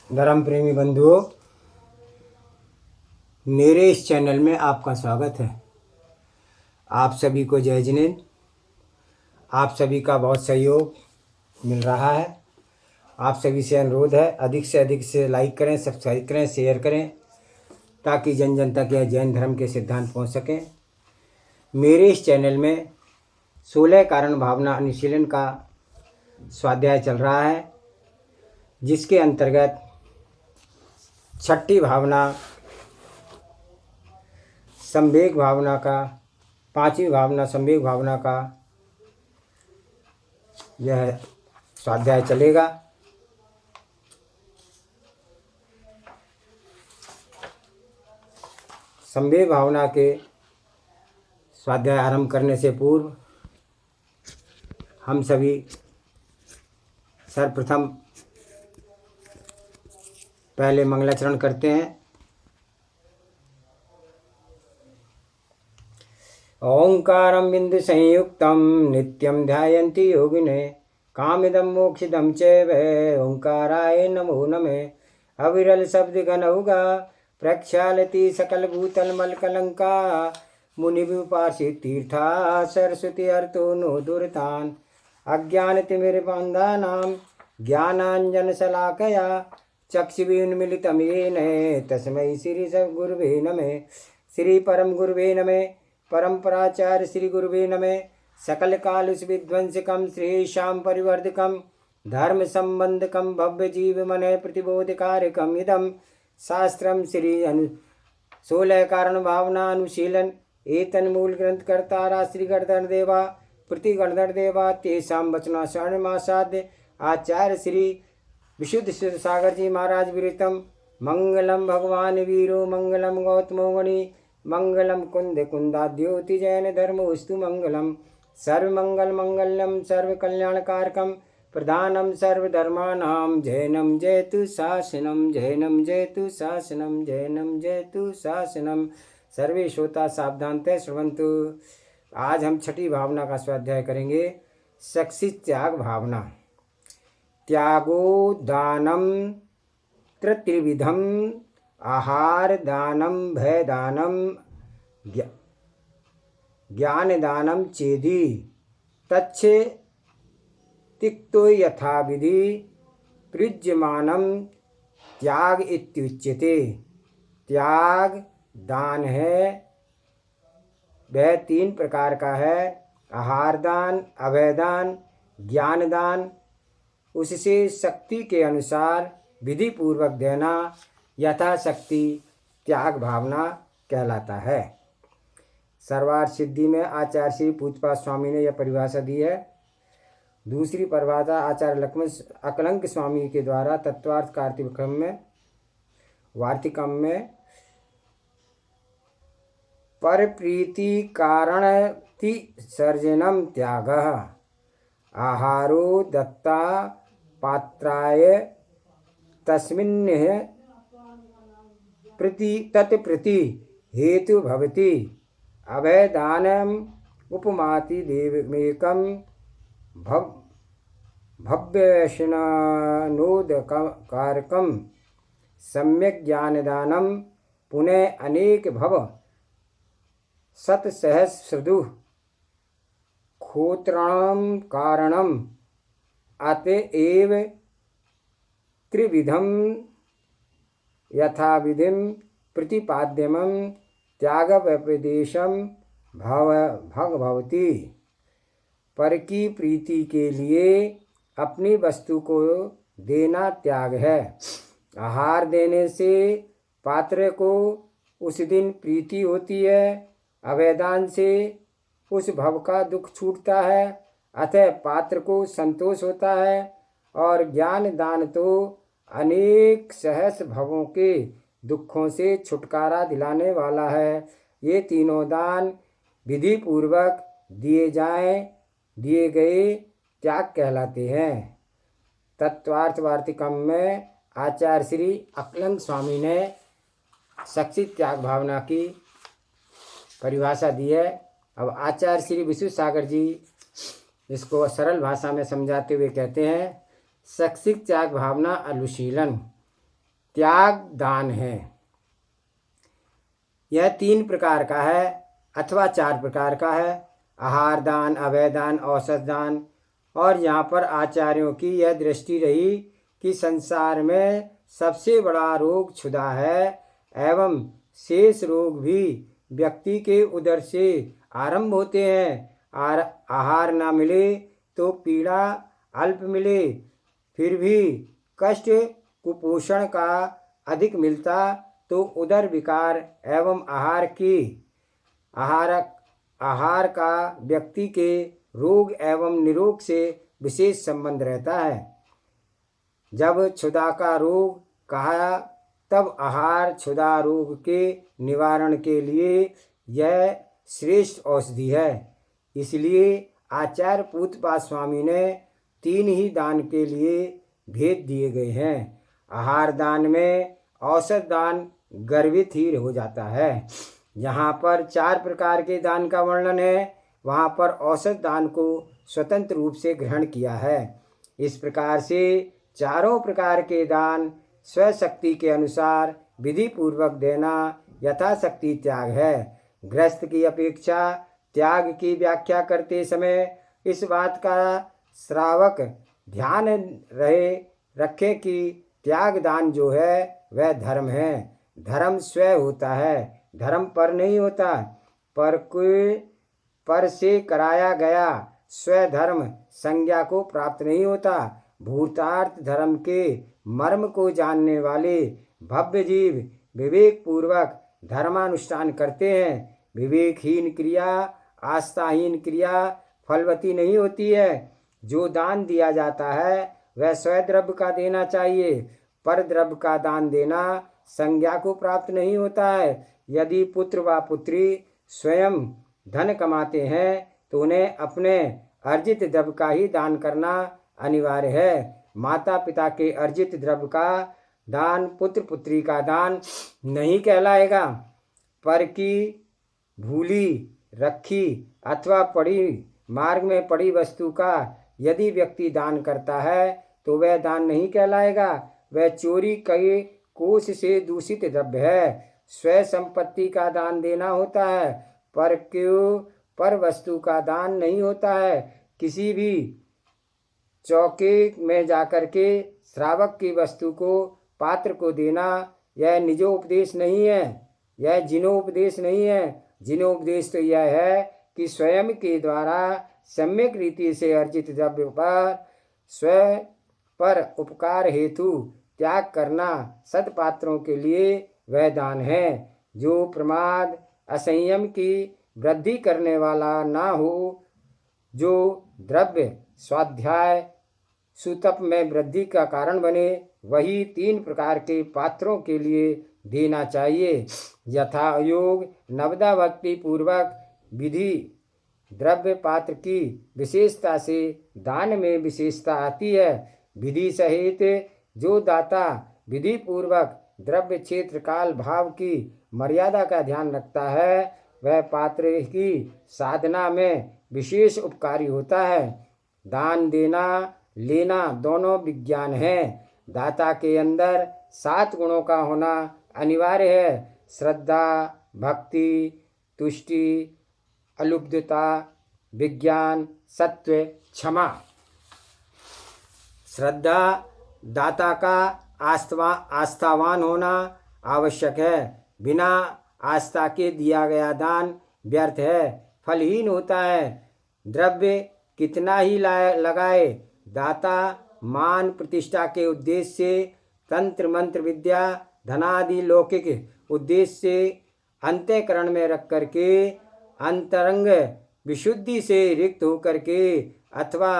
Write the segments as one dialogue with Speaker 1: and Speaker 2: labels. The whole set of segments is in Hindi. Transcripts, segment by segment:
Speaker 1: धर्म प्रेमी बंधुओं, मेरे इस चैनल में आपका स्वागत है। आप सभी को जय जिनेंद्र। आप सभी का बहुत सहयोग मिल रहा है। आप सभी से अनुरोध है अधिक से लाइक करें, सब्सक्राइब करें, शेयर करें, ताकि जन जन तक यह जैन धर्म के सिद्धांत पहुंच सकें। मेरे इस चैनल में 16 कारण भावना अनुशीलन का स्वाध्याय चल रहा है, जिसके अंतर्गत छठी भावना संवेग भावना का, पांचवी भावना संवेग भावना का यह स्वाध्याय चलेगा। संवेग भावना के स्वाध्याय आरंभ करने से पूर्व हम सभी सर्वप्रथम पहले मंगलाचरण करते हैं। ओंकारं बिंदु संयुक्तं नित्यं ध्यायन्ति योगिने कामिदं मोक्षिदं चैव ओंकाराय नमो नमः। अविरल शब्द घनौगा प्रक्षालति सकल भूतल मल कलंका मुनि विपासी तीर्था सरस्वती अर्थो नो दुर्तान अज्ञान तिमिरबन्धानां ज्ञानांजन शलाकया चक्षुरुन्मीलितं येन तस्मै श्री सद्गुरुवे नमः। श्री परम गुरुवे नमः। परंपराचार्य श्री गुरुवे नमः। सकल कालुष विध्वंसकम श्रेषां परिवर्धकम धर्म संबंधकम भव्य जीव मन प्रतिबोधकारकम इदम शास्त्रम श्री 16 कारण भावना अनुशीलन एतन मूल ग्रंथ कर्तारा श्री गणधर देवा प्रति गणधर देवा तेषां वचना शरणमासाद्य आचार्य श्री विशुद्ध सागर जी महाराज विरतम। मंगलम भगवान वीरो मंगलम गौतमो गणि मंगलम कुंद कुंदाद्योति जैन धर्मोस्तु मंगलम। सर्वमंगल मंगलम सर्व कल्याणकारकम प्रधानम सर्वधर्मानां जैनम जयतु शासनम जैनम जयतु शासनम जैनम जयतु शासनम। सर्वे श्रोता सावधानतः श्रवन्तु। आज हम छठी भावना का स्वाध्याय करेंगे। सक्षित त्याग भावना। त्यागो दानम त्रिविधम आहार दानम भय दानम ज्ञान दानम चेदि तच्छ तिक्तो यथा विधि प्रयुज्यमानम त्याग इत्युच्यते। त्याग दान है, वह 3 प्रकार का है। आहार दान, अभय दान, ज्ञान दान। उससे शक्ति के अनुसार विधि पूर्वक देना यथाशक्ति त्याग भावना कहलाता है। सर्वार्थ सिद्धि में आचार्य श्री पूजपाद स्वामी ने यह परिभाषा दी है। दूसरी परिभाषा आचार्य लक्ष्मण अकलंक स्वामी के द्वारा तत्वार्थ कार्तिकम में वार्तिकम में पर प्रीति कारणति सर्जनम त्याग आहारो दत्ता पात्राय तस्मिन् प्रति तत्प्रति हेतु भवति। अभय दानम उपमाति देवमेकम भव्यशनोदकारकम सम्यक ज्ञान दानम पुनः अनेक भव सतसहस्रदु खोत्राणम कारणम अतएव त्रिविधम यथाविधिम प्रतिपाद्यमं त्याग व्यपदेशम भगवती। पर की प्रीति के लिए अपनी वस्तु को देना त्याग है। आहार देने से पात्र को उस दिन प्रीति होती है। अभयदान से उस भव का दुख छूटता है, अतः पात्र को संतोष होता है। और ज्ञान दान तो अनेक सहस्र भवों के दुखों से छुटकारा दिलाने वाला है। ये तीनों दान विधि पूर्वक दिए गए त्याग कहलाते हैं। तत्वार्थ वार्तिकम में आचार्य श्री अकलंक स्वामी ने सक्षित त्याग भावना की परिभाषा दी है। अब आचार्य श्री विशुद्ध सागर जी इसको सरल भाषा में समझाते हुए कहते हैं, सक्षित त्याग भावना अनुशीलन त्याग दान है। यह 3 प्रकार का है अथवा 4 प्रकार का है। आहार दान, अभय दान, औषध दान। और यहाँ पर आचार्यों की यह दृष्टि रही कि संसार में सबसे बड़ा रोग क्षुधा है एवं शेष रोग भी व्यक्ति के उदर से आरंभ होते हैं। आहार ना मिले तो पीड़ा अल्प मिले, फिर भी कष्ट कुपोषण का अधिक मिलता तो उदर विकार एवं आहार का व्यक्ति के रोग एवं निरोग से विशेष संबंध रहता है। जब क्षुधा का रोग कहा तब आहार क्षुधा रोग के निवारण के लिए यह श्रेष्ठ औषधि है। इसलिए आचार्य पूतपाद स्वामी ने 3 ही दान के लिए भेद दिए गए हैं। आहार दान में औषध दान गर्भित ही हो जाता है। यहाँ पर 4 प्रकार के दान का वर्णन है, वहाँ पर औषध दान को स्वतंत्र रूप से ग्रहण किया है। इस प्रकार से चारों प्रकार के दान स्वशक्ति के अनुसार विधि पूर्वक देना यथाशक्ति त्याग है। गृहस्थ की अपेक्षा त्याग की व्याख्या करते समय इस बात का श्रावक ध्यान रखे कि त्याग दान जो है वह धर्म है। धर्म स्वयं होता है, धर्म पर नहीं होता। पर से कराया गया स्वधर्म संज्ञा को प्राप्त नहीं होता। भूतार्थ धर्म के मर्म को जानने वाले भव्य जीव विवेक पूर्वक धर्मानुष्ठान करते हैं। विवेकहीन क्रिया, आस्थाहीन क्रिया फलवती नहीं होती है। जो दान दिया जाता है वह स्वद्रव्य का देना चाहिए। पर द्रव्य का दान देना संज्ञा को प्राप्त नहीं होता है। यदि पुत्र व पुत्री स्वयं धन कमाते हैं तो उन्हें अपने अर्जित द्रव्य का ही दान करना अनिवार्य है। माता पिता के अर्जित द्रव्य का दान पुत्र पुत्री का दान नहीं कहलाएगा। पर की भूली रखी अथवा पड़ी मार्ग में पड़ी वस्तु का यदि व्यक्ति दान करता है तो वह दान नहीं कहलाएगा, वह चोरी के कोष से दूषित द्रव्य है। स्वयं संपत्ति का दान देना होता है, पर वस्तु का दान नहीं होता है। किसी भी चौके में जाकर के श्रावक की वस्तु को पात्र को देना यह निजोपदेश नहीं है, यह जिनोपदेश नहीं है। जिनोपदेश तो यह है कि स्वयं के द्वारा सम्यक रीति से अर्जित द्रव्य पर स्वयं पर उपकार हेतु त्याग करना सत्पात्रों के लिए वह दान है। जो प्रमाद असंयम की वृद्धि करने वाला ना हो, जो द्रव्य स्वाध्याय सुतप में वृद्धि का कारण बने, वही 3 प्रकार के पात्रों के लिए देना चाहिए। यथा योग नवदा भक्ति पूर्वक विधि द्रव्य पात्र की विशेषता से दान में विशेषता आती है। विधि सहित जो दाता विधि पूर्वक द्रव्य क्षेत्र काल भाव की मर्यादा का ध्यान रखता है वह पात्र की साधना में विशेष उपकारी होता है। दान देना लेना दोनों विज्ञान है। दाता के अंदर 7 गुणों का होना अनिवार्य है। श्रद्धा, भक्ति, तुष्टि, अलुब्धता, विज्ञान, सत्व, क्षमा। श्रद्धा दाता का आस्थावान होना आवश्यक है। बिना आस्था के दिया गया दान व्यर्थ है, फलहीन होता है। द्रव्य कितना ही लगाए, दाता मान प्रतिष्ठा के उद्देश्य से तंत्र मंत्र विद्या धनादि लौकिक उद्देश्य से अंतःकरण में रख करके अंतरंग विशुद्धि से रिक्त होकर के अथवा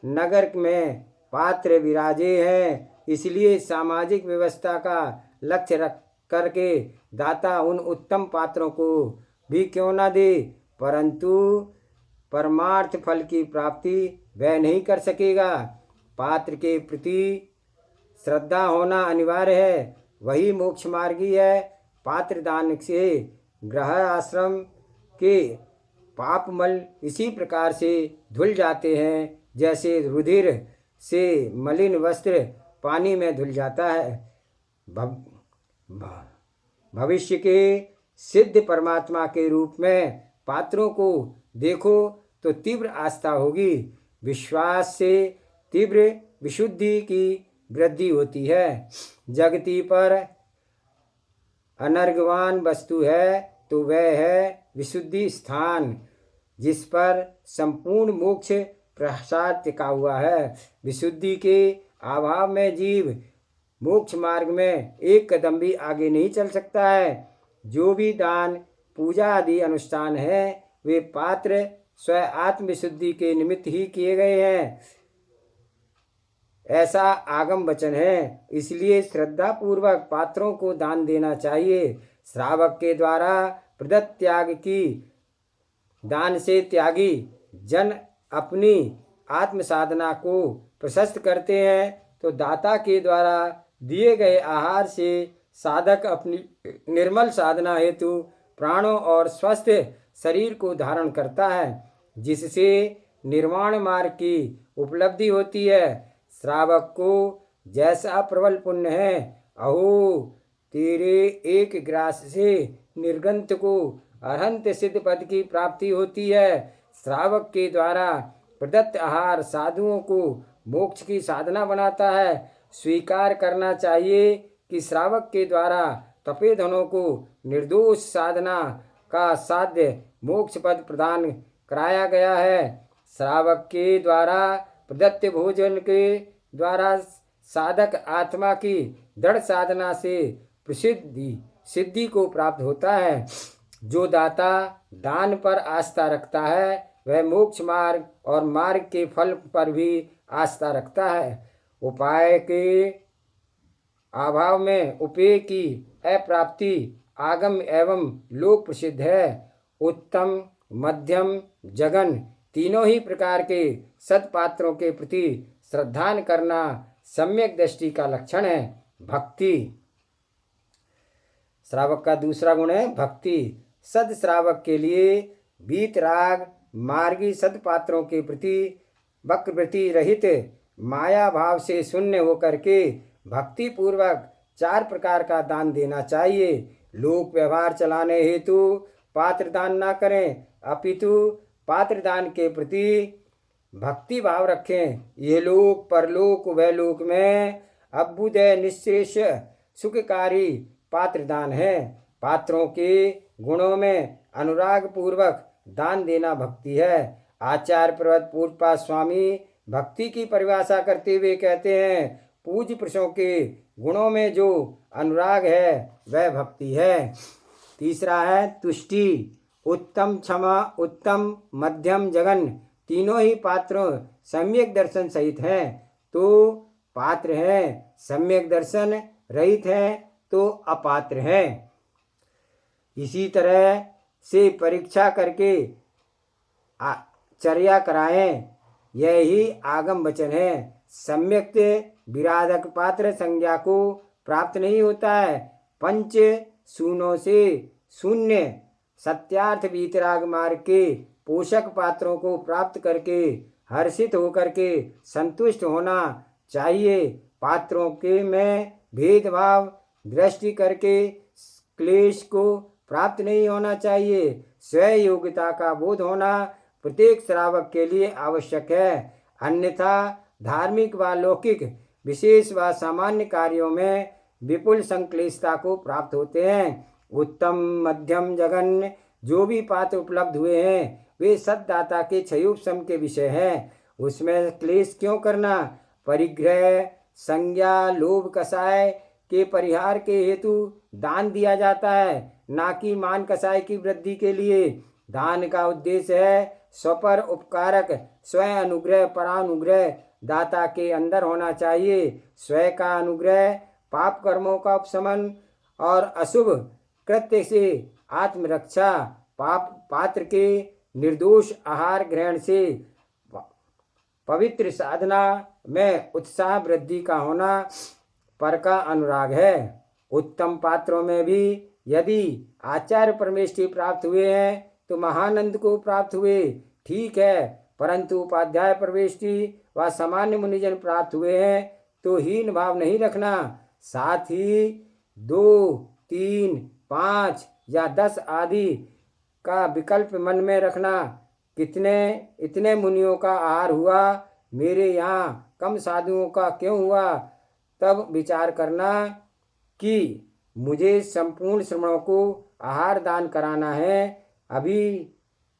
Speaker 1: नगर में पात्र विराजे हैं। इसलिए सामाजिक व्यवस्था का लक्ष्य रख करके दाता उन उत्तम पात्रों को भी क्यों न दे, परंतु परमार्थ फल की प्राप्ति वह नहीं कर सकेगा। पात्र के प्रति श्रद्धा होना अनिवार्य है, वही मोक्ष मार्गी है। पात्र दान से गृह आश्रम के पापमल इसी प्रकार से धुल जाते हैं जैसे रुधिर से मलिन वस्त्र पानी में धुल जाता है। भविष्य के सिद्ध परमात्मा के रूप में पात्रों को देखो तो तीव्र आस्था होगी। विश्वास से तीव्र विशुद्धि की वृद्धि होती है। जगती पर अनर्गवान वस्तु है तो वह है विशुद्धि स्थान, जिस पर संपूर्ण मोक्ष प्रसाद टिका हुआ है। विशुद्धि के अभाव में जीव मोक्ष मार्ग में एक कदम भी आगे नहीं चल सकता है। जो भी दान पूजा आदि अनुष्ठान है वे पात्र स्वयं आत्म विशुद्धि के निमित्त ही किए गए हैं, ऐसा आगम वचन है। इसलिए श्रद्धा पूर्वक पात्रों को दान देना चाहिए। श्रावक के द्वारा प्रदत्त त्याग की दान से त्यागी जन अपनी आत्म साधना को प्रशस्त करते हैं, तो दाता के द्वारा दिए गए आहार से साधक अपनी निर्मल साधना हेतु प्राणों और स्वस्थ शरीर को धारण करता है, जिससे निर्वाण मार्ग की उपलब्धि होती है। श्रावक को जैसा प्रबल पुण्य है, अहो तेरे एक ग्रास से निर्गंत को अरहंत सिद्ध पद की प्राप्ति होती है। श्रावक के द्वारा प्रदत्त आहार साधुओं को मोक्ष की साधना बनाता है। स्वीकार करना चाहिए कि श्रावक के द्वारा तपे धनों को निर्दोष साधना का साध्य मोक्ष पद प्रदान कराया गया है। श्रावक के द्वारा प्रदत्त भोजन के द्वारा साधक आत्मा की दृढ़ साधना से सिद्धि को प्राप्त होता है। जो दाता दान पर आस्था रखता है वह मोक्ष मार्ग और मार्ग के फल पर भी आस्था रखता है। उपाय के अभाव में उपेय की अप्राप्ति आगम एवं लोक प्रसिद्ध है। उत्तम, मध्यम, जघन तीनों ही प्रकार के सत्पात्रों के प्रति श्रद्धान करना सम्यक दृष्टि का लक्षण है। भक्ति, श्रावक का दूसरा गुण है भक्ति। सद श्रावक के लिए वीतराग मार्गी सदपात्रों के प्रति वक्रवृत्ति रहित माया भाव से शून्य होकर के भक्ति पूर्वक 4 प्रकार का दान देना चाहिए। लोक व्यवहार चलाने हेतु पात्र दान ना करें, अपितु पात्र दान के प्रति भक्ति भाव रखें। ये लोक परलोक उभय लोक में अभ्युदय निःशेष सुखकारी पात्र दान है। पात्रों के गुणों में अनुराग पूर्वक दान देना भक्ति है। आचार्य प्रवत पूज्यपाद स्वामी भक्ति की परिभाषा करते हुए कहते हैं, पूज्य पुरुषों के गुणों में जो अनुराग है वह भक्ति है। तीसरा है तुष्टि। उत्तम, क्षमा, उत्तम, मध्यम, जघन तीनों ही पात्रों सम्यक दर्शन सहित हैं तो पात्र हैं, सम्यक दर्शन रहित हैं तो अपात्र हैं। इसी तरह से परीक्षा करके चर्या कराएं, यही आगम वचन है। सम्यक विराधक पात्र संज्ञा को प्राप्त नहीं होता है। पंच शून्यों से शून्य सत्यार्थ वीतराग मार्ग के पोषक पात्रों को प्राप्त करके हर्षित होकर के संतुष्ट होना चाहिए। पात्रों के में भेदभाव दृष्टि करके क्लेश को प्राप्त नहीं होना चाहिए। स्वयं योग्यता का बोध होना प्रत्येक श्रावक के लिए आवश्यक है, अन्यथा धार्मिक व लौकिक विशेष व सामान्य कार्यों में विपुल संक्लेशता को प्राप्त होते हैं। उत्तम, मध्यम, जघन जो भी पात्र उपलब्ध हुए हैं वे सद्दाता के क्षयोपशम के विषय हैं। उसमें क्लेश क्यों करना? परिग्रह, संज्ञा, लोभ, कषाय के परिहार के हेतु दान दिया जाता है, ना कि मान कषाय की वृद्धि के लिए। दान का उद्देश्य है स्वपर उपकारक स्वयं अनुग्रह, परानुग्रह दाता के अंदर होना चाहिए। स्वयं का अनुग्रह पाप कर्मों का उपशमन और अशुभ कृत्य से आत्मरक्षा, पात्र के निर्दोष आहार ग्रहण से पवित्र साधना में उत्साह वृद्धि का होना पर का अनुराग है। उत्तम पात्रों में भी यदि आचार्य परमेष्ठी प्राप्त हुए हैं तो महानंद को प्राप्त हुए, ठीक है, परंतु उपाध्याय परमेष्ठी व सामान्य मुनिजन प्राप्त हुए हैं तो हीन भाव नहीं रखना। साथ ही 2, 3, 5 या 10 आदि का विकल्प मन में रखना। कितने इतने मुनियों का आहार हुआ, मेरे यहाँ कम साधुओं का क्यों हुआ? तब विचार करना कि मुझे संपूर्ण श्रमणों को आहार दान कराना है। अभी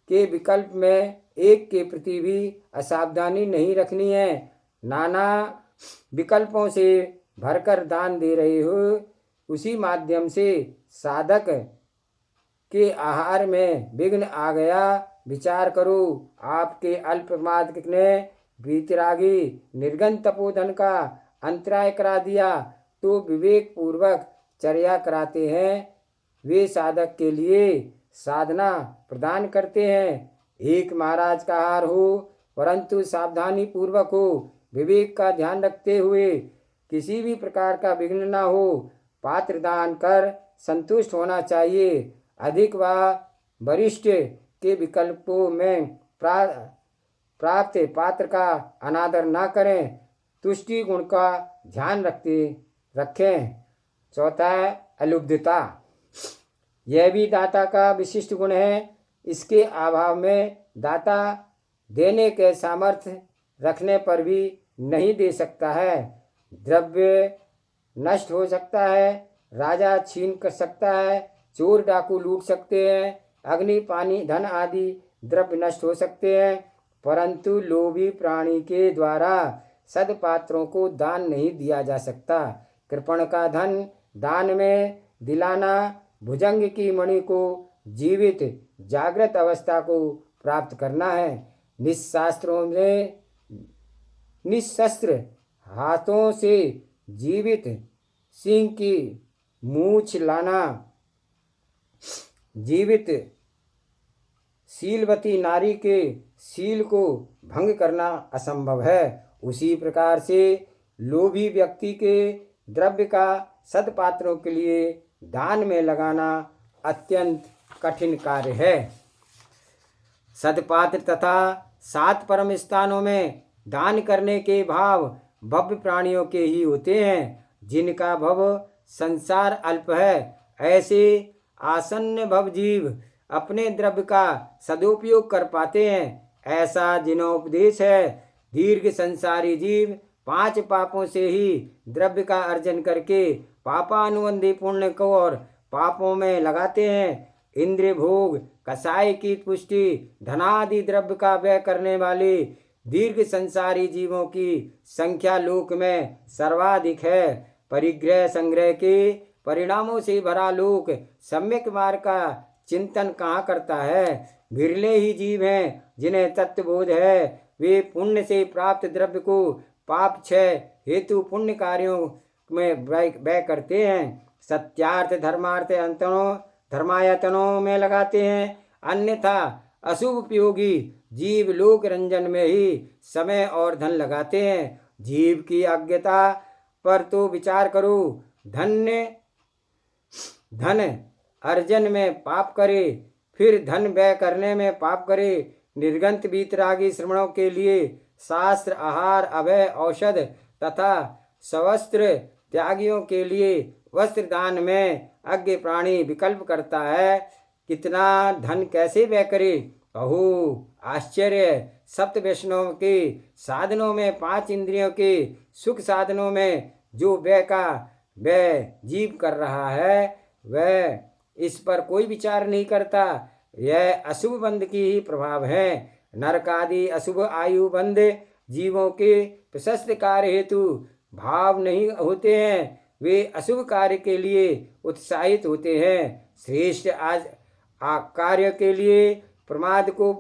Speaker 1: के विकल्प में एक के प्रति भी असावधानी नहीं रखनी है। नाना विकल्पों से भरकर दान दे रहे हो, उसी माध्यम से साधक के आहार में विघ्न आ गया। विचार करो, आपके अल्पमाद ने वीतरागी निर्गन तपोधन का अंतराय करा दिया, तो विवेक पूर्वक चर्या कराते हैं। वे साधक के लिए साधना प्रदान करते हैं। एक महाराज का आहार हो, परंतु सावधानी पूर्वक हो, विवेक का ध्यान रखते हुए, किसी भी प्रकार का विघ्न न हो। पात्र दान कर संतुष्ट होना चाहिए। अधिक व वरिष्ठ के विकल्पों में प्राप्त पात्र का अनादर न करें। तुष्टि गुण का ध्यान रखें। चौथा है अलुब्धता। यह भी दाता का विशिष्ट गुण है। इसके अभाव में दाता देने के सामर्थ्य रखने पर भी नहीं दे सकता है। द्रव्य नष्ट हो सकता है, राजा छीन कर सकता है, चोर डाकू लूट सकते हैं, अग्नि पानी धन आदि द्रव्य नष्ट हो सकते हैं, परंतु लोभी प्राणी के द्वारा सदपात्रों को दान नहीं दिया जा सकता। कृपण का धन दान में दिलाना भुजंग की मणि को जीवित जागृत अवस्था को प्राप्त करना है। निशास्त्रों में निशस्त्र हाथों से जीवित सिंह की मूछ लाना, जीवित शीलवती नारी के शील को भंग करना असंभव है। उसी प्रकार से लोभी व्यक्ति के द्रव्य का सदपात्रों के लिए दान में लगाना अत्यंत कठिन कार्य है। सदपात्र तथा 7 परम स्थानों में दान करने के भाव भव्य प्राणियों के ही होते हैं, जिनका भव संसार अल्प है। ऐसे आसन्न भव जीव अपने द्रव्य का सदुपयोग कर पाते हैं। ऐसा जिनोपदेश है। दीर्घ संसारी जीव 5 पापों से ही द्रव्य का अर्जन करके पापानुबंधी पुण्य को और पापों में लगाते हैं। इंद्रिय भोग, कसाय की पुष्टि, धनादि द्रव्य का व्यय करने वाले दीर्घ संसारी जीवों की संख्या लोक में सर्वाधिक है। परिग्रह संग्रह के परिणामों से भरा लोक सम्यक मार्ग का चिंतन कहाँ करता है। विरले ही जीव हैं जिन्हें तत्वबोध है। वे पुण्य से प्राप्त द्रव्य को पाप क्षय हेतु पुण्य कार्यों में व्यय करते हैं। सत्यार्थ धर्मार्थ धर्मायतनों में लगाते हैं। अन्यथा अशुभ उपयोगी जीव लोक रंजन में ही समय और धन लगाते हैं। जीव की अज्ञता पर तो विचार करो। धन अर्जन में पाप करे, फिर धन व्यय करने में पाप करे। निर्गंत वीतरागी श्रमणों के लिए शास्त्र आहार अभय औषध तथा सवस्त्र त्यागियों के लिए वस्त्र दान में अज्ञ प्राणी विकल्प करता है। कितना धन कैसे व्यय करे? अहो आश्चर्य! सप्त वैष्णव के साधनों में 5 इंद्रियों के सुख साधनों में जो व्यय जीव कर रहा है, वह इस पर कोई विचार नहीं करता। यह अशुभ बंध की ही प्रभाव है। नरक आदि अशुभ आयु बंध जीवों के प्रशस्त कार्य हेतु भाव नहीं होते हैं। वे अशुभ कार्य के लिए उत्साहित होते हैं। श्रेष्ठ आज कार्य के लिए प्रमाद को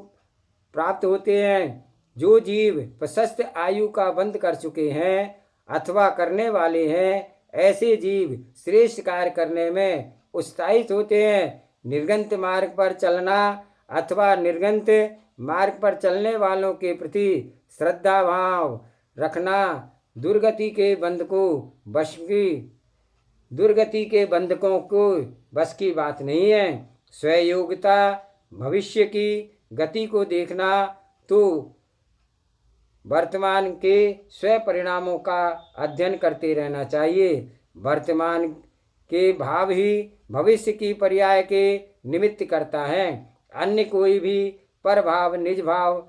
Speaker 1: प्राप्त होते हैं। जो जीव प्रशस्त आयु का बंध कर चुके हैं अथवा करने वाले हैं, ऐसे जीव श्रेष्ठ कार्य करने में उत्साहित होते हैं। निर्गंत मार्ग पर चलना अथवा निर्गंत मार्ग पर चलने वालों के प्रति श्रद्धा भाव रखना दुर्गति के बंधकों को बस की बात नहीं है। स्वयोग्यता भविष्य की गति को देखना तो वर्तमान के स्व परिणामों का अध्ययन करते रहना चाहिए। वर्तमान के भाव ही भविष्य की पर्याय के निमित्त करता है। अन्य कोई भी परभाव निज भाव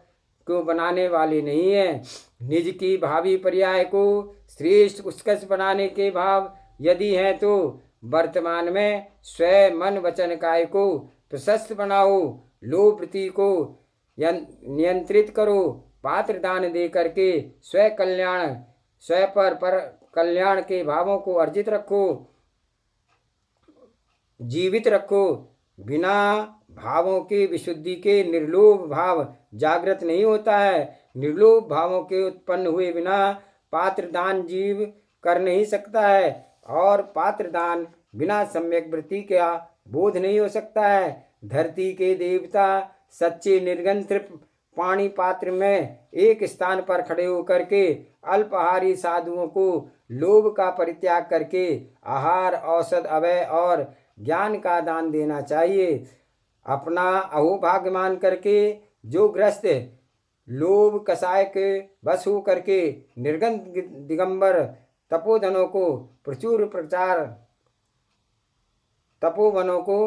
Speaker 1: को बनाने वाले नहीं है। निज की भावी पर्याय को श्रेष्ठ उत्कर्ष बनाने के भाव यदि हैं तो वर्तमान में स्वयं मन वचन काय को प्रशस्त बनाओ, लोभ वृत्ति को नियंत्रित करो, पात्र दान दे करके स्व कल्याण स्व पर कल्याण के भावों को अर्जित रखो, जीवित रखो। बिना भावों के विशुद्धि के निर्लोभ भाव जागृत नहीं होता है। निर्लोभ भावों के उत्पन्न हुए बिना पात्र दान जीव कर नहीं सकता है, और पात्र दान बिना सम्यक वृत्ति का बोध नहीं हो सकता है। धरती के देवता सच्चे निर्गंथ पानी पात्र में एक स्थान पर खड़े होकर के अल्पहारी साधुओं को लोभ का परित्याग करके आहार, औषध, अभय और ज्ञान का दान देना चाहिए। अपना अहोभाग्य मान करके जो ग्रस्त लोभ कषाय के बस हो करके निर्गंथ दिगंबर तपोधनों को प्रचुर प्रचार तपोवनों को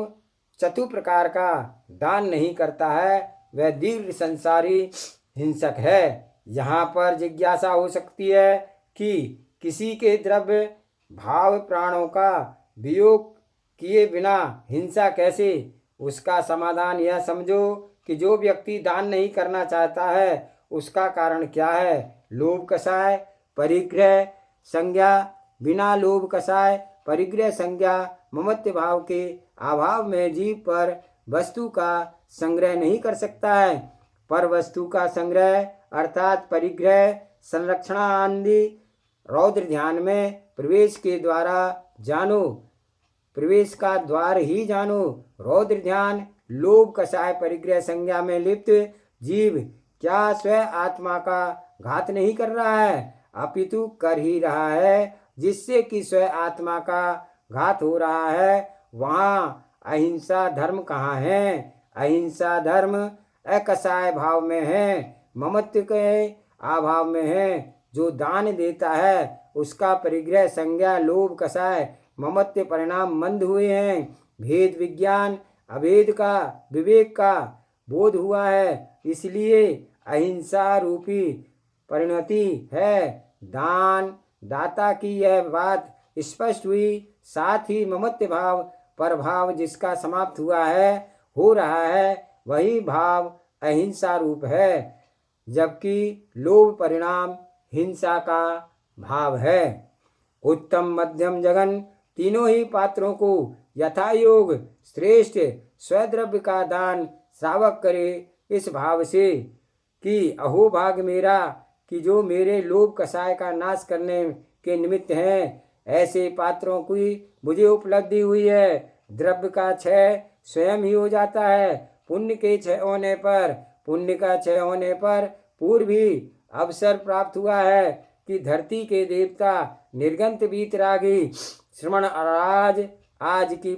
Speaker 1: चतु प्रकार का दान नहीं करता है, वह दीर्घ संसारी हिंसक है। यहाँ पर जिज्ञासा हो सकती है कि किसी के द्रव्य भाव प्राणों का वियोग किए बिना हिंसा कैसे। उसका समाधान यह समझो कि जो व्यक्ति दान नहीं करना चाहता है उसका कारण क्या है। लोभ कषाय परिग्रह संज्ञा। बिना लोभ कषाय परिग्रह संज्ञा ममत्व भाव के अभाव में जीव पर वस्तु का संग्रह नहीं कर सकता है। पर वस्तु का संग्रह अर्थात परिग्रह संरक्षणादि रौद्र ध्यान में प्रवेश के द्वारा जानो, प्रवेश का द्वार ही जानो। रौद्र ध्यान लोभ कषाय परिग्रह संज्ञा में लिप्त जीव क्या स्व आत्मा का घात नहीं कर रहा है, अपितु कर ही रहा है। जिससे कि स्व आत्मा का घात हो रहा है वहाँ अहिंसा धर्म कहाँ है। अहिंसा धर्म अकषाय भाव में है, ममत्व के अभाव में है। जो दान देता है उसका परिग्रह संज्ञा लोभ कषाय ममत्व परिणाम मंद हुए हैं। भेद विज्ञान अभेद का विवेक का बोध हुआ है, इसलिए अहिंसा रूपी परिणति है। दान दाता की यह बात स्पष्ट हुई। साथ ही ममत्व भाव पर भाव जिसका समाप्त हुआ है हो रहा है वही भाव अहिंसा रूप है, जबकि लोभ परिणाम हिंसा का भाव है। उत्तम मध्यम जगन तीनों ही पात्रों को यथा योग श्रेष्ठ स्वद्रव्य का दान श्रावक करे इस भाव से कि अहो भाग मेरा कि जो मेरे लोभ कषाय का नाश करने के निमित्त हैं। ऐसे पात्रों की मुझे उपलब्धि हुई है। द्रव्य का क्षय स्वयं ही हो जाता है। पुण्य के क्षय होने पर पूर्व ही अवसर प्राप्त हुआ है कि धरती के देवता निर्गंत वीतरागी श्रवण आज की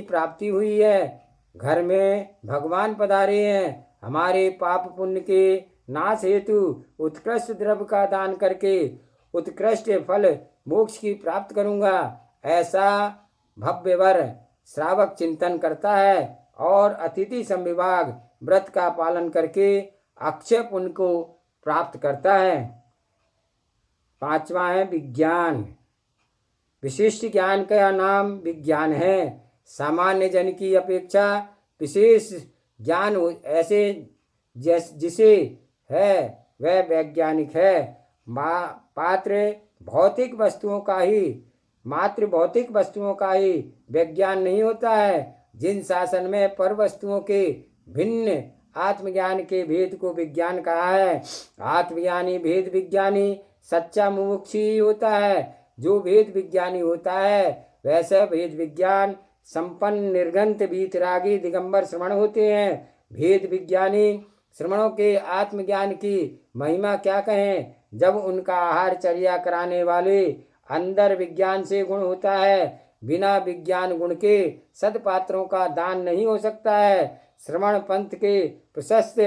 Speaker 1: प्राप्ति हुई है। घर में भगवान पधारे हैं। हमारे पाप पुण्य के नाश हेतु उत्कृष्ट द्रव्य का दान करके उत्कृष्ट फल मोक्ष की प्राप्त करूंगा, ऐसा भव्य वर श्रावक चिंतन करता है और अतिथि संविभाग व्रत का पालन करके अक्षय पुण्य को प्राप्त करता है। पांचवा है विज्ञान। विशिष्ट ज्ञान का नाम विज्ञान है। सामान्य जन की अपेक्षा विशेष ज्ञान ऐसे जिसे है वह वैज्ञानिक है। मात्र भौतिक वस्तुओं का ही विज्ञान नहीं होता है। जिन शासन में पर वस्तुओं के भिन्न आत्मज्ञान के भेद को विज्ञान कहा है। आत्मज्ञानी भेद विज्ञानी सच्चा मुमुक्षु ही होता है। जो भेद विज्ञानी होता है वैसे भेद विज्ञान संपन्न निर्गंत वीतरागी दिगंबर श्रमण होते हैं। भेद विज्ञानी श्रमणों के आत्मज्ञान की महिमा क्या कहें, जब उनका आहार चर्या कराने वाले अंदर विज्ञान से गुण होता है। बिना विज्ञान गुण के सदपात्रों का दान नहीं हो सकता है। श्रवण पंथ के प्रशस्त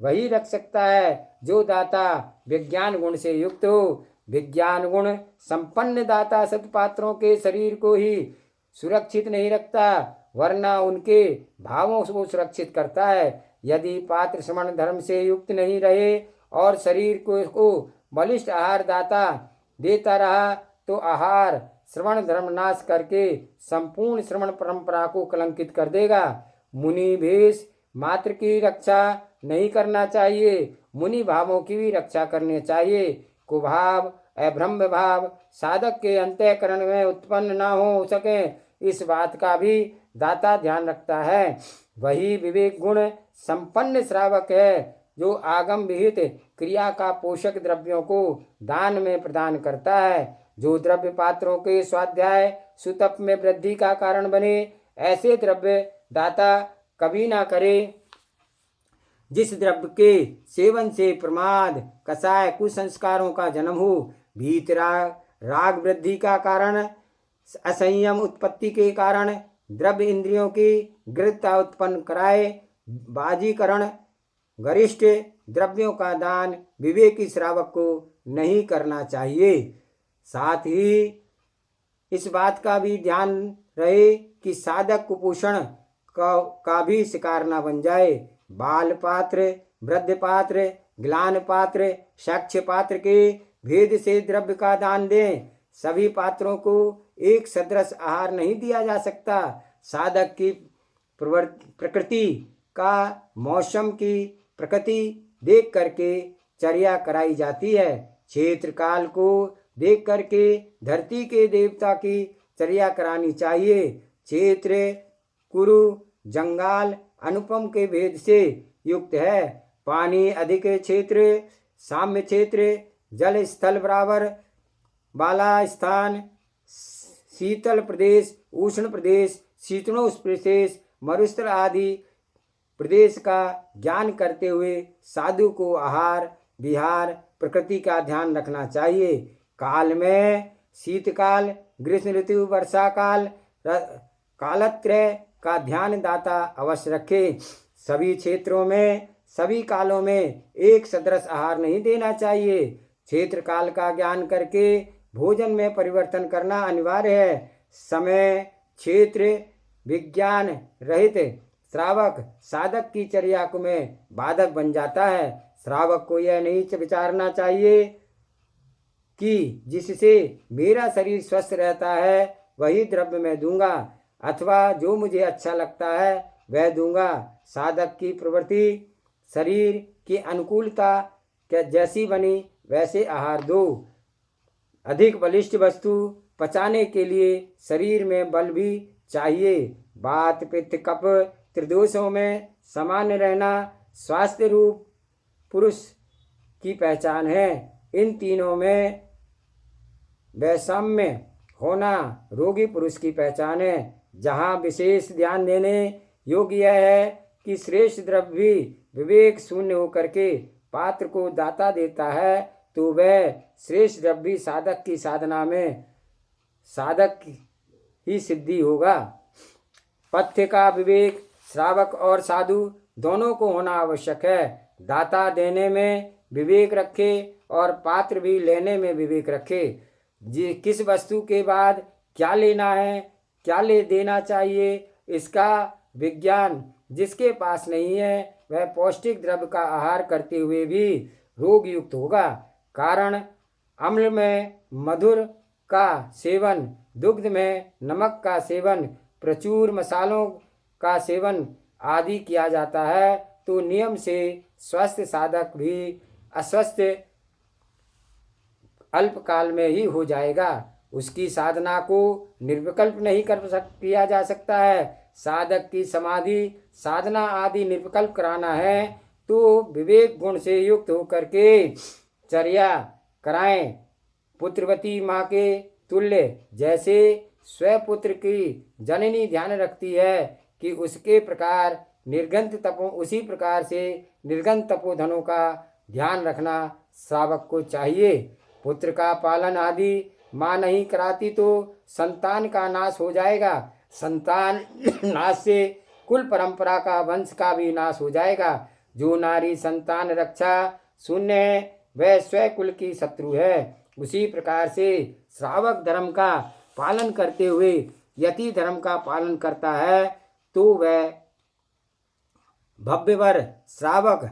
Speaker 1: वही रख सकता है जो दाता विज्ञान गुण से युक्त हो। विज्ञान गुण संपन्न दाता सत्पात्रों के शरीर को ही सुरक्षित नहीं रखता, वरना उनके भावों को सुरक्षित करता है। यदि पात्र श्रवण धर्म से युक्त नहीं रहे और शरीर को बलिष्ठ आहार दाता देता रहा, तो आहार श्रवण धर्म नाश करके संपूर्ण श्रवण परंपरा को कलंकित कर देगा। मुनि भेष मात्र की रक्षा नहीं करना चाहिए, मुनि भावों की भी रक्षा करनी चाहिए। कुभाव अभ्रम भाव साधक के अंतःकरण में उत्पन्न न हो सके, इस बात का भी दाता ध्यान रखता है। वही विवेक गुण संपन्न श्रावक है जो आगम विहित क्रिया का पोषक द्रव्यों को दान में प्रदान करता है। जो द्रव्य पात्रों के स्वाध्याय सुतप में वृद्धि का कारण बने, ऐसे द्रव्य दाता कभी ना करे। जिस द्रव्य के सेवन से प्रमाद कषाय कुसंस्कारों का जन्म हो, भीतरा राग वृद्धि का कारण, असंयम उत्पत्ति के कारण द्रव्य इंद्रियों की गृहता उत्पन्न कराए, बाजीकरण गरिष्ठ द्रव्यों का दान विवेकी श्रावक को नहीं करना चाहिए। साथ ही इस बात का भी ध्यान रहे कि साधक कुपोषण का भी शिकार न बन जाए। बाल पात्र, वृद्ध पात्र, ग्लान पात्र, साक्ष्य पात्र के भेद से द्रव्य का दान दें। सभी पात्रों को एक सदृश आहार नहीं दिया जा सकता। साधक की प्रकृति का मौसम की प्रकृति देख करके चर्या कराई जाती है। क्षेत्र काल को देख करके धरती के देवता की चर्या करानी चाहिए। क्षेत्र कुरु जंगाल अनुपम के भेद से युक्त है। पानी अधिक क्षेत्र, साम्य क्षेत्र, जल स्थल बराबर वाला स्थान, शीतल प्रदेश, उष्ण प्रदेश, शीतोष्ण प्रदेश, मरुस्थल आदि प्रदेश का ज्ञान करते हुए साधु को आहार विहार प्रकृति का ध्यान रखना चाहिए। काल में शीतकाल, ग्रीष्म ऋतु, वर्षा काल, कालत्रय का ध्यान दाता अवश्य रखे। सभी क्षेत्रों में सभी कालों में एक सदृश आहार नहीं देना चाहिए। क्षेत्र काल का ज्ञान करके भोजन में परिवर्तन करना अनिवार्य है। समय क्षेत्र विज्ञान रहित श्रावक साधक की चर्या में बाधक बन जाता है। श्रावक को यह नहीं विचारना चाहिए कि जिससे मेरा शरीर स्वस्थ रहता है वही द्रव्य मैं दूंगा, अथवा जो मुझे अच्छा लगता है वह दूंगा। साधक की प्रवृत्ति शरीर की अनुकूलता के जैसी बनी वैसे आहार दो। अधिक बलिष्ठ वस्तु पचाने के लिए शरीर में बल भी चाहिए। वात पित्त कफ त्रिदोषों में सामान्य रहना स्वास्थ्य रूप पुरुष की पहचान है। इन तीनों में वैषम्य होना रोगी पुरुष की पहचान है। जहाँ विशेष ध्यान देने योग्य यह है कि श्रेष्ठ द्रव्य भी विवेक शून्य होकर के पात्र को दाता देता है, तो वह श्रेष्ठ द्रव्य भी साधक की साधना में साधक ही सिद्धि होगा। पथ्य का विवेक श्रावक और साधु दोनों को होना आवश्यक है। दाता देने में विवेक रखे और पात्र भी लेने में विवेक रखे। किस वस्तु के बाद क्या लेना है, क्या ले देना चाहिए, इसका विज्ञान जिसके पास नहीं है वह पौष्टिक द्रव्य का आहार करते हुए भी रोग युक्त होगा। कारण अम्ल में मधुर का सेवन, दुग्ध में नमक का सेवन, प्रचुर मसालों का सेवन आदि किया जाता है, तो नियम से स्वस्थ साधक भी अस्वस्थ अल्पकाल में ही हो जाएगा। उसकी साधना को निर्विकल्प नहीं किया जा सकता है। साधक की समाधि साधना आदि निर्विकल्प कराना है तो विवेक गुण से युक्त होकर के चर्या कराएं। पुत्रवती माँ के तुल्य जैसे स्वपुत्र की जननी ध्यान रखती है कि उसके प्रकार निर्गंत तपो उसी प्रकार से निर्गंत तपोधनों का ध्यान रखना श्रावक को चाहिए। पुत्र का पालन आदि माँ नहीं कराती तो संतान का नाश हो जाएगा। संतान नाश से कुल परंपरा का वंश का भी नाश हो जाएगा। जो नारी संतान रक्षा शून्य है वह स्वकुल की शत्रु है। उसी प्रकार से श्रावक धर्म का पालन करते हुए यति धर्म का पालन करता है तो वह भव्यवर श्रावक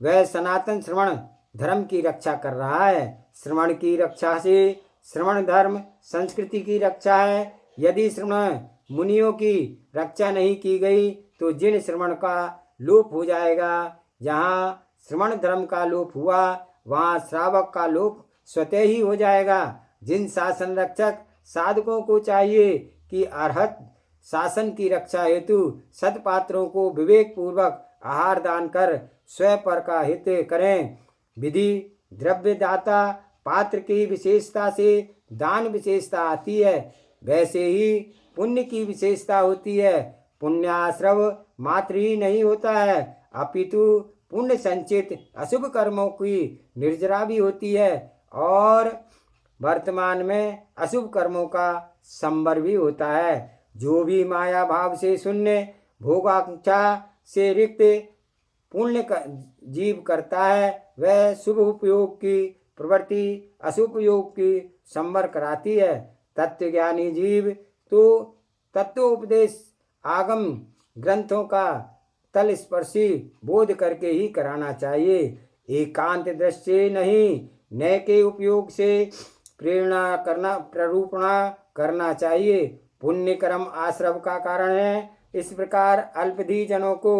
Speaker 1: वह सनातन श्रवण धर्म की रक्षा कर रहा है। श्रवण की रक्षा से श्रवण धर्म संस्कृति की रक्षा है। यदि श्रवण मुनियों की रक्षा नहीं की गई तो जिन श्रवण का लोप हो जाएगा। जहाँ श्रवण धर्म का लोप हुआ वहाँ श्रावक का लोप स्वतः ही हो जाएगा। जिन शासन रक्षक साधकों को चाहिए कि अर्हत शासन की रक्षा हेतु सत्पात्रों को विवेक पूर्वक आहार दान कर स्वपर का हित करें। विधि द्रव्य दाता पात्र की विशेषता से दान विशेषता आती है, वैसे ही पुण्य की विशेषता होती है। पुण्याश्रव मात्र ही नहीं होता है अपितु पुण्य संचित अशुभ कर्मों की निर्जरा भी होती है और वर्तमान में अशुभ कर्मों का संवर भी होता है। जो भी माया भाव से शून्य भोगाकांक्षा से रिक्त पुण्य जीव करता है वह शुभ उपयोग की प्रवृत्ति अशुभ उपयोग की संवर कराती है। तत्वज्ञानी जीव तो तत्वोपदेश आगम ग्रंथों का तल स्पर्शी बोध करके ही कराना चाहिए। एकांत दृष्टि नहीं नए के उपयोग से प्रेरणा करना प्ररूपणा करना चाहिए। पुण्य कर्म आश्रव का कारण है। इस प्रकार अल्पधी जनों को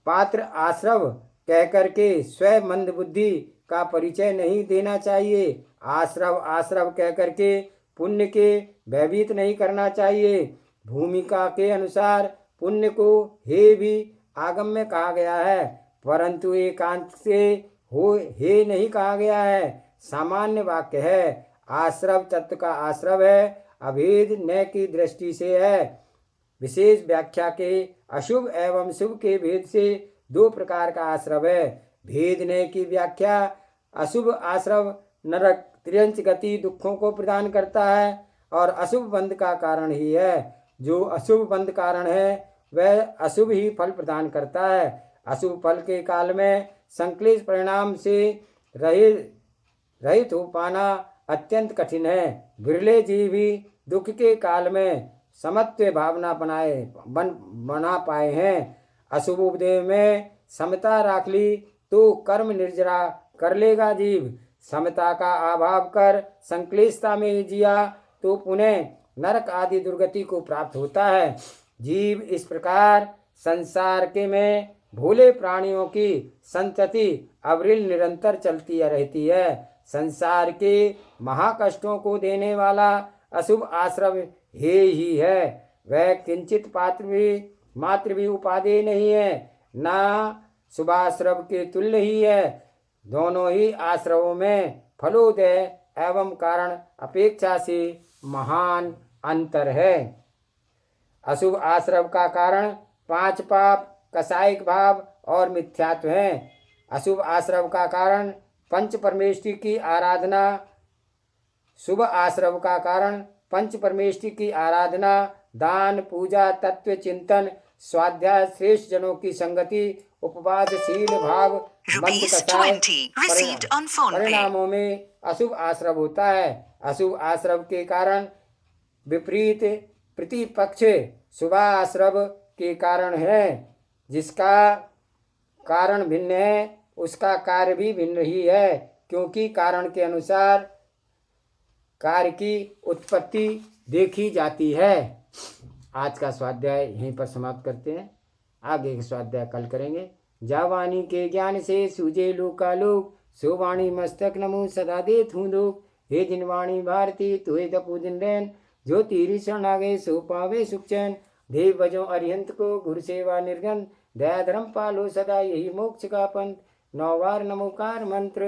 Speaker 1: पात्र आश्रव कह करके स्व मंद बुद्धि का परिचय नहीं देना चाहिए। आश्रव आश्रव कह करके पुण्य के भयभीत नहीं करना चाहिए। भूमिका के अनुसार पुण्य को हे भी आगम में कहा गया है, परंतु एकांत से हो हे नहीं कहा गया है। सामान्य वाक्य है। आश्रव तत्व का आश्रव है, अभेद न की दृष्टि से है। विशेष व्याख्या के अशुभ एवं शुभ के भेद से दो प्रकार का आश्रव है। भेद न की व्याख्या अशुभ आश्रव नरक त्रियंच गति दुखों को प्रदान करता है और अशुभ बंध का कारण ही है। जो अशुभ बंध कारण है वह अशुभ ही फल प्रदान करता है। अशुभ फल के काल में संक्लेश परिणाम से रहित हो पाना अत्यंत कठिन है। विरले जीव भी दुख के काल में समत्व भावना बना पाए हैं। अशुभ उपदेश में समता राख ली तो कर्म निर्जरा कर लेगा जीव। समता का अभाव कर संक्लिष्टता में जिया तो पुनः नरक आदि दुर्गति को प्राप्त होता है। जीव इस प्रकार संसार के में भोले प्राणियों की संतति अविरल निरंतर चलती रहती है। संसार के महाकष्टों को देने वाला अशुभ आश्रव हे ही है। वह किंचित मात्र भी उपादेय नहीं है, ना शुभाश्रव के तुल्य ही है। दोनों ही आश्रवों में फलोदय एवं कारण अपेक्षा से महान अंतर है। अशुभ आश्रव का कारण 5 पाप कसायिक भाव और मिथ्यात्व है। अशुभ आश्रव का कारण पंच परमेष्टि की आराधना, शुभ आश्रव का कारण पंच परमेष्टि की आराधना, दान पूजा तत्व चिंतन स्वाध्याय श्रेष्ठ जनों की संगति उपवास शील भाव मंद कसाय परिणामों में अशुभ आश्रव होता है। अशुभ आश्रव के कारण विपरीत प्रतिपक्ष शुभाश्रव के कारण है। जिसका कारण भिन्न है उसका कार्य भी भिन्न ही है, क्योंकि कारण के अनुसार कार्य की उत्पत्ति देखी जाती है। आज का स्वाध्याय यहीं पर समाप्त करते हैं। आगे का स्वाध्याय कल करेंगे। जा वाणी के ज्ञान से सूझे लोकालोक, सो वाणी मस्तक नमो सदा देत हूँ लोक। हे जिन वाणी भारती तुहे दपू दिन रैन, जो तीरी शरण आगे सो पावे सुख चैन। देव भजो अरिहंत को गुरु सेवा निर्गन, दया धर्म पालो सदा यही मोक्ष का पंथ। 9 बार नमोकार मंत्र।